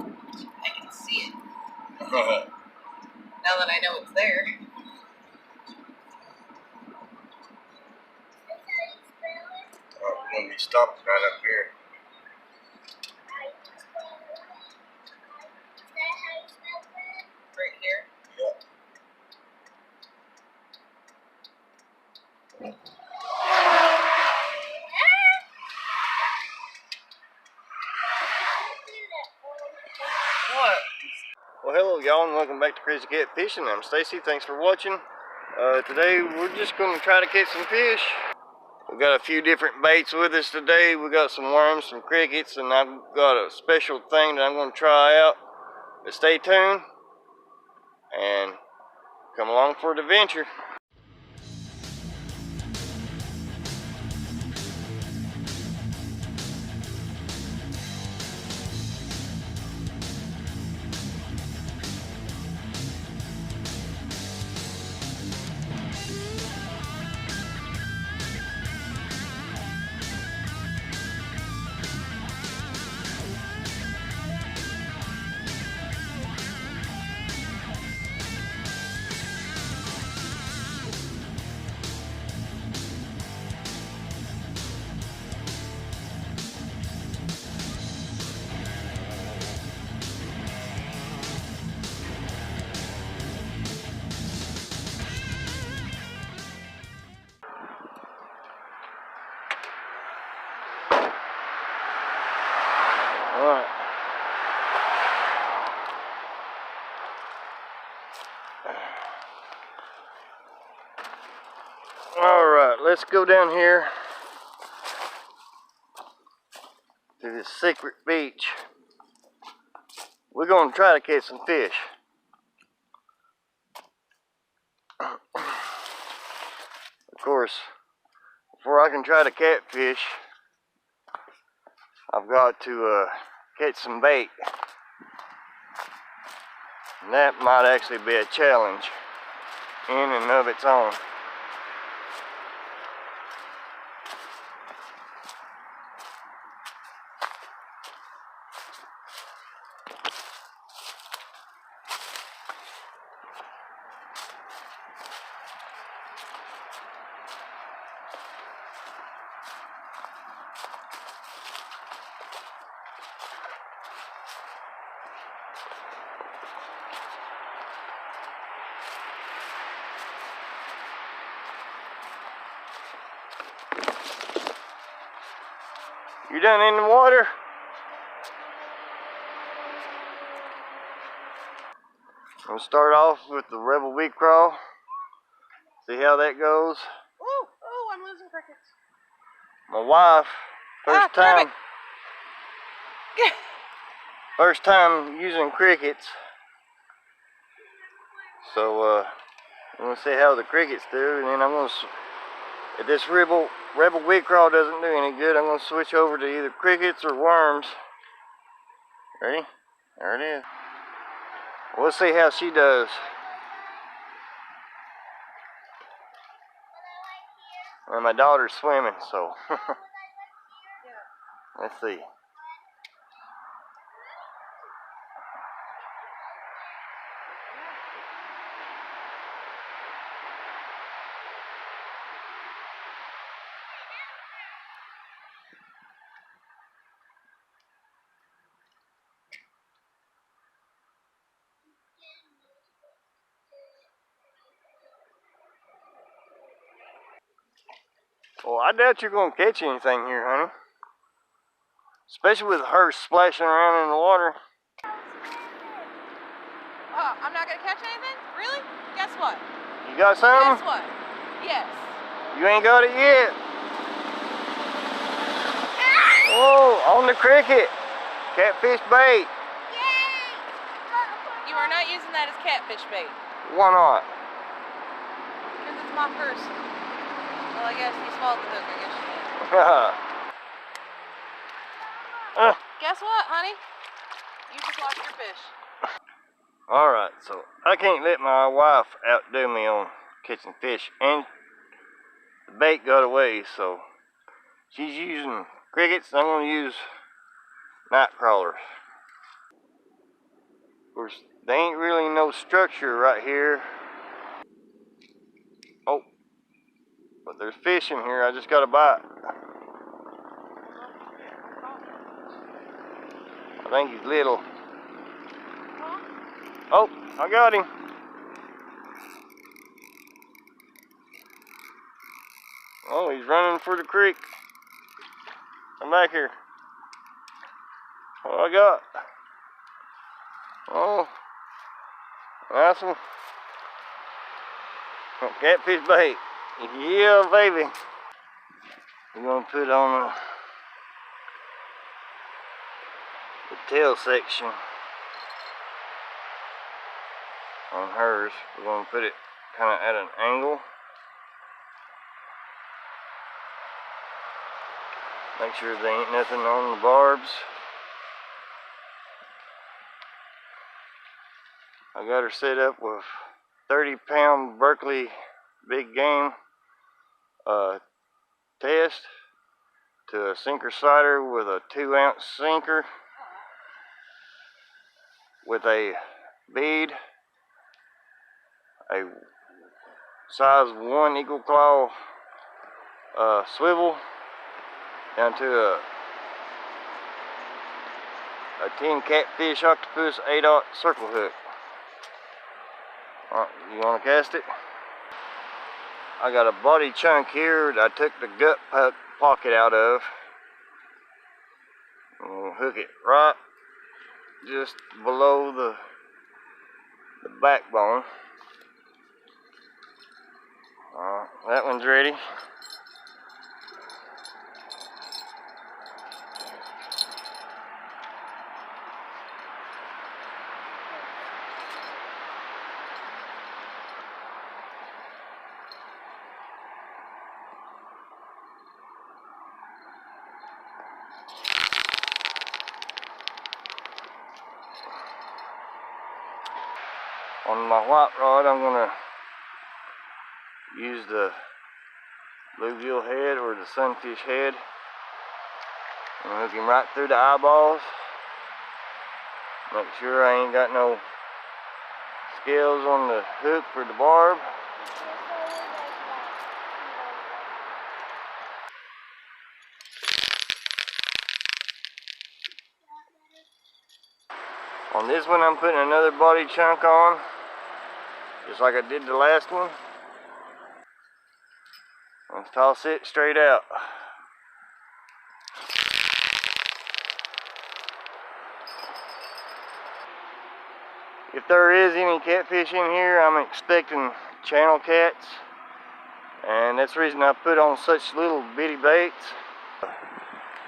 I can see it. Now that I know it's there. When we stop right up here. Right here. Yep. What? Well, hello y'all, and welcome back to Crazy Cat Fishing. I'm Stacy. Thanks for watching. Today we're just going to try to catch some fish. We got a few different baits with us today. We got some worms, some crickets, and I've got a special thing that I'm going to try out. But stay tuned and come along for the adventure. Alright. Alright, let's go down here to this secret beach. We're going to try to catch some fish. Of course, before I can try to catfish, I've got to catch some bait. And that might actually be a challenge in and of its own. You done in the water? I'm gonna start off with the Rebel Weed Crawl. See how that goes. Ooh, I'm losing crickets. My wife, first time using crickets. So I'm gonna see how the crickets do, and then I'm gonna, if this Rebel Weed Crawl doesn't do any good, I'm gonna switch over to either crickets or worms. Ready? There it is. We'll see how she does. And my daughter's swimming, so let's see. Well, I doubt you're gonna catch anything here, honey. Especially with her splashing around in the water. I'm not gonna catch anything? Really? Guess what? You got something? Guess what? Yes. You ain't got it yet. Whoa, on the cricket. Catfish bait. You are not using that as catfish bait. Why not? Because it's my first. Well, I guess you swallowed the hook, I guess you can. Guess what, honey? You just lost your fish. Alright, so I can't let my wife outdo me on catching fish. And the bait got away, so she's using crickets. I'm going to use night crawlers. Of course, there ain't really no structure right here. Oh, but there's fish in here. I just got a bite. I think he's little. Oh, I got him. Oh, he's running for the creek. Come back here. What I got? Oh, nice one. Catfish bait. Yeah, baby. We're gonna put on the tail section on hers. We're gonna put it kind of at an angle. Make sure there ain't nothing on the barbs. I got her set up with 30-pound Berkley big game test to a sinker sider with a 2-ounce sinker with a bead, a size 1 eagle claw swivel down to a 10 catfish octopus 8/0 circle hook. Alright, you want to cast it? I got a body chunk here that I took the gut pocket out of. We'll hook it right just below the backbone. Alright, that one's ready. On my white rod, I'm going to use the bluegill head or the sunfish head and hook him right through the eyeballs. Make sure I ain't got no scales on the hook or the barb. On this one, I'm putting another body chunk on, just like I did the last one. Let's toss it straight out. If there is any catfish in here, I'm expecting channel cats, and that's the reason I put on such little bitty baits.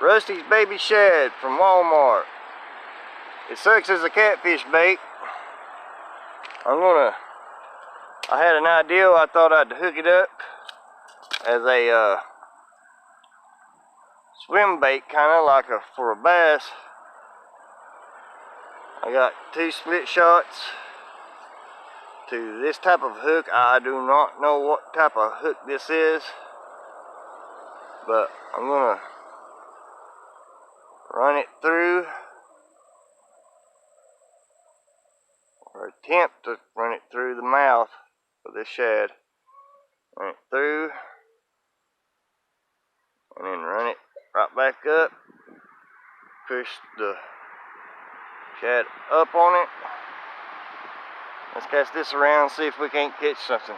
Rusty's Baby Shad from Walmart. It sucks as a catfish bait. I had an idea. I thought I'd hook it up as a swim bait, kind of like for a bass. I got 2 split shots to this type of hook. I do not know what type of hook this is, but I'm gonna run it through, or attempt to run it through the mouth of this shad. Run it through, and then run it right back up. Push the shad up on it. Let's cast this around, see if we can't catch something.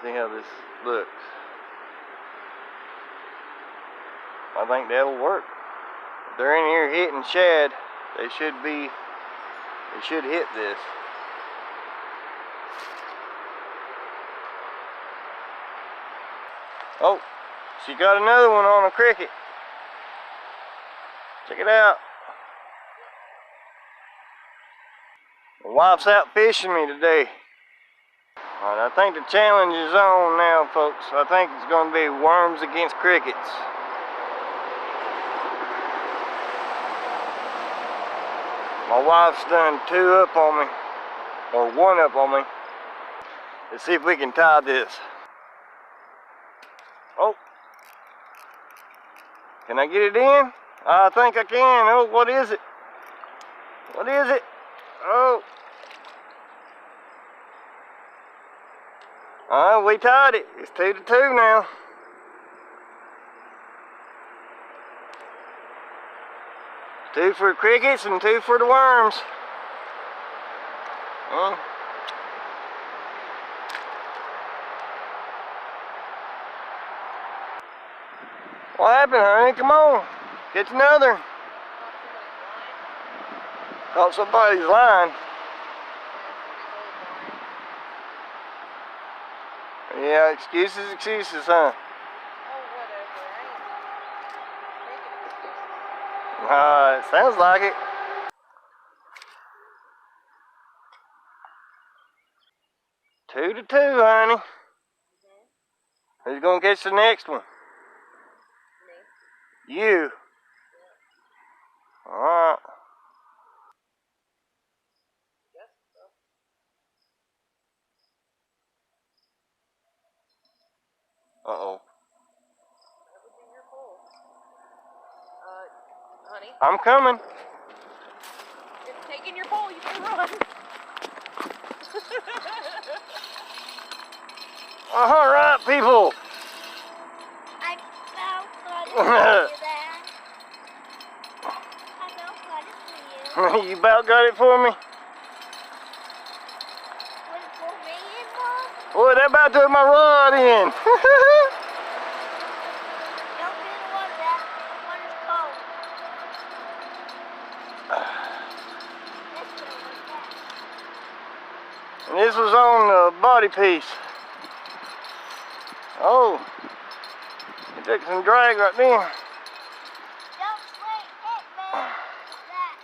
See how this looks. I think that'll work. If they're in here hitting shad, they should hit this. Oh, she got another one on a cricket. Check it out. My wife's out fishing me today. Alright, I think the challenge is on now, folks. I think it's going to be worms against crickets. My wife's done 2 up on me, or 1 up on me. Let's see if we can tie this. Oh, can I get it in? I think I can. Oh, what is it? What is it? Oh. We tied it. It's 2-2 now. Two for the crickets and 2 for the worms. What happened, honey? Come on. Catch another. Caught somebody's line. Yeah, excuses, huh? Oh, whatever. I ain't making excuses. It sounds like it. 2-2, honey. Who's gonna catch the next one? Me. You. Alright. Guess so. Uh-oh. That would be your pole. Honey. I'm coming. It's taking your pole. You can run. Alright, people. I felt funny for you there. I felt funny for you. You about got it for me? Was it for me, Mom? Boy, that about took my rod in. Don't be the one that one is cold. That's what it was that. And this was on the body piece. Oh, it took some drag right there. Don't swing hit me. That.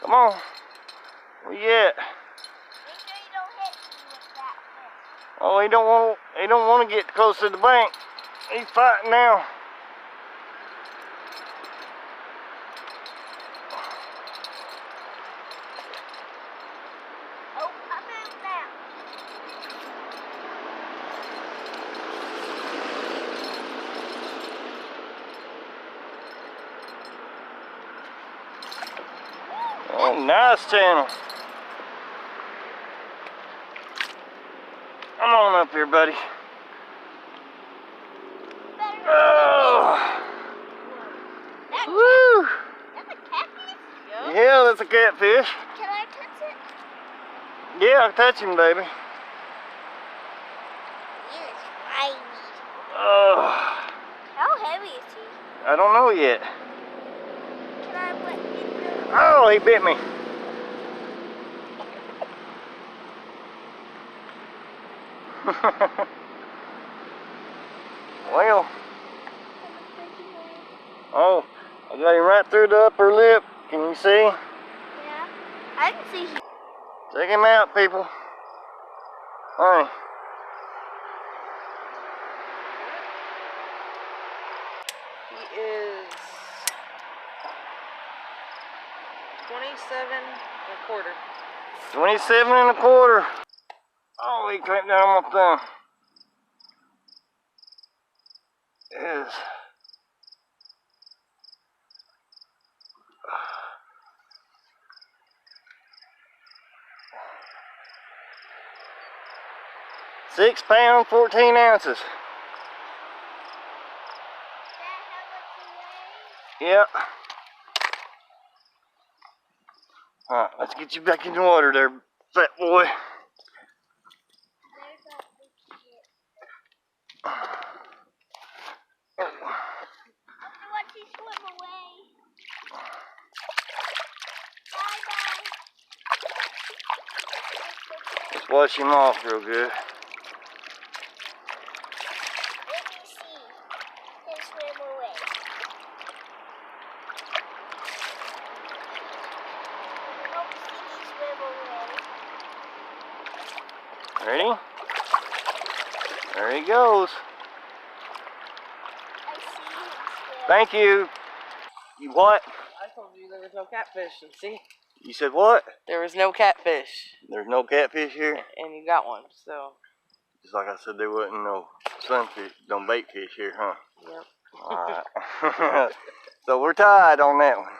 Come on. Where you at? Make sure you don't hit me with that fish. Oh, he don't want to get close to the bank. He's fighting now. Oh, I moved now. Oh, nice channel. Come on up here, buddy. Better Oh, that woo. That's a catfish? Yep. Yeah, that's a catfish. Can I touch it? Yeah, I'll touch him, baby. He is tiny. Oh, How heavy is he? I don't know yet. Can I put it in the... Oh, he bit me. Well, oh, I got him right through the upper lip. Can you see? Yeah. I can see him. Check him out, people. Alright. He is 27 1/4. 27 1/4. Oh, he clamped down on my thumb. Yes. £6 pounds, 14 ounces. Yep. Alright, let's get you back in the water there, fat boy. Watch you swim away. Bye-bye. Let's wash him off real good. Let me see him swim away. Hope he swim away. Ready? There he goes. I see him swim. Thank you. You what? I told you there was no catfish, and see? You said what? There was no catfish, There's no catfish here? and you got one, so. Just like I said, there wasn't no sunfish, no bait fish here, huh? Yep. Alright. So we're tied on that one.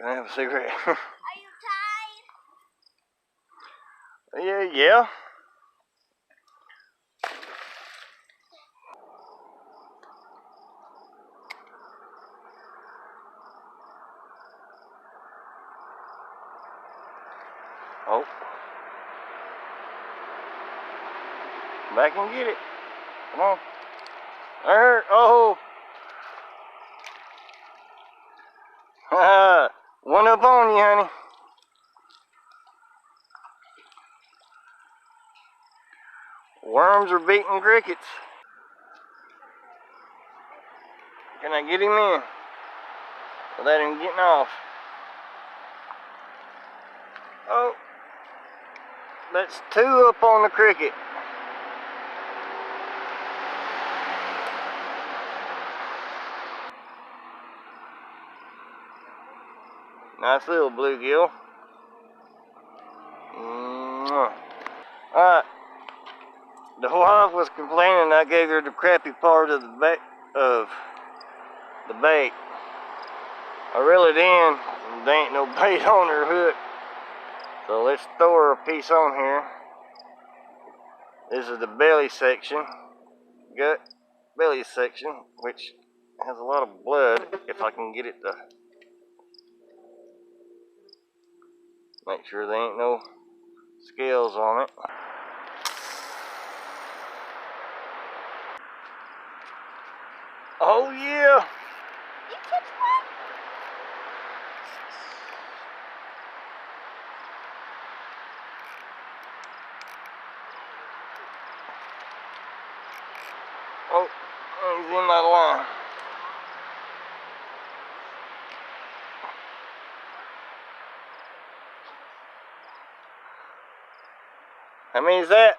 Can I have a cigarette? Are you tired? Yeah. Oh. Back and get it. Come on. There. Oh. One up on you, honey. Worms are beating crickets. Can I get him in without him getting off? Oh. That's 2 up on the cricket. Nice little bluegill. Alright. The wife was complaining I gave her the crappy part of the bait. I reel it in, and there ain't no bait on her hook. So let's throw her a piece on here. This is the belly section. Gut belly section, which has a lot of blood, if I can get it to make sure there ain't no scales on it. Oh yeah! You catch one? Oh, he's in my line. How many is that?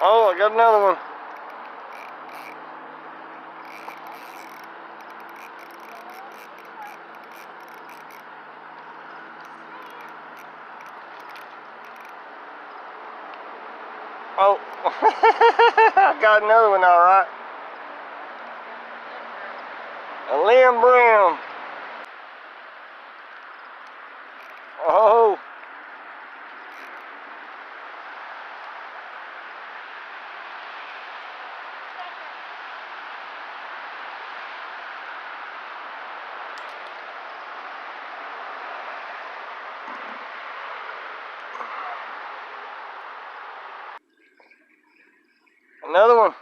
Oh, I got another one. Oh, I got another one, all right. A limb brim. Oh. Another one.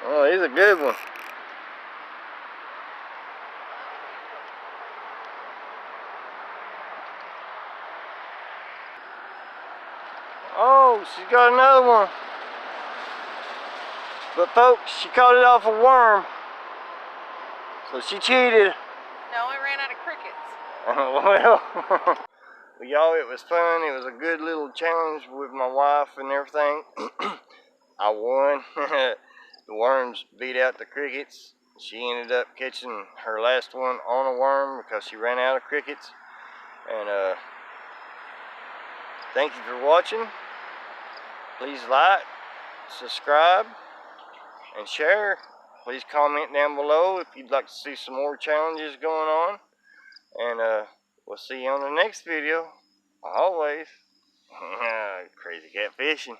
Oh, he's a good one. Oh, she's got another one. But folks, she caught it off a worm. So she cheated. No, I ran out of crickets. Well, y'all, it was fun. It was a good little challenge with my wife and everything. I won. The worms beat out the crickets. She ended up catching her last one on a worm because she ran out of crickets. And thank you for watching. Please like, subscribe, and share. Please comment down below if you'd like to see some more challenges going on. And we'll see you on the next video. Always. Crazy Cat Fishing.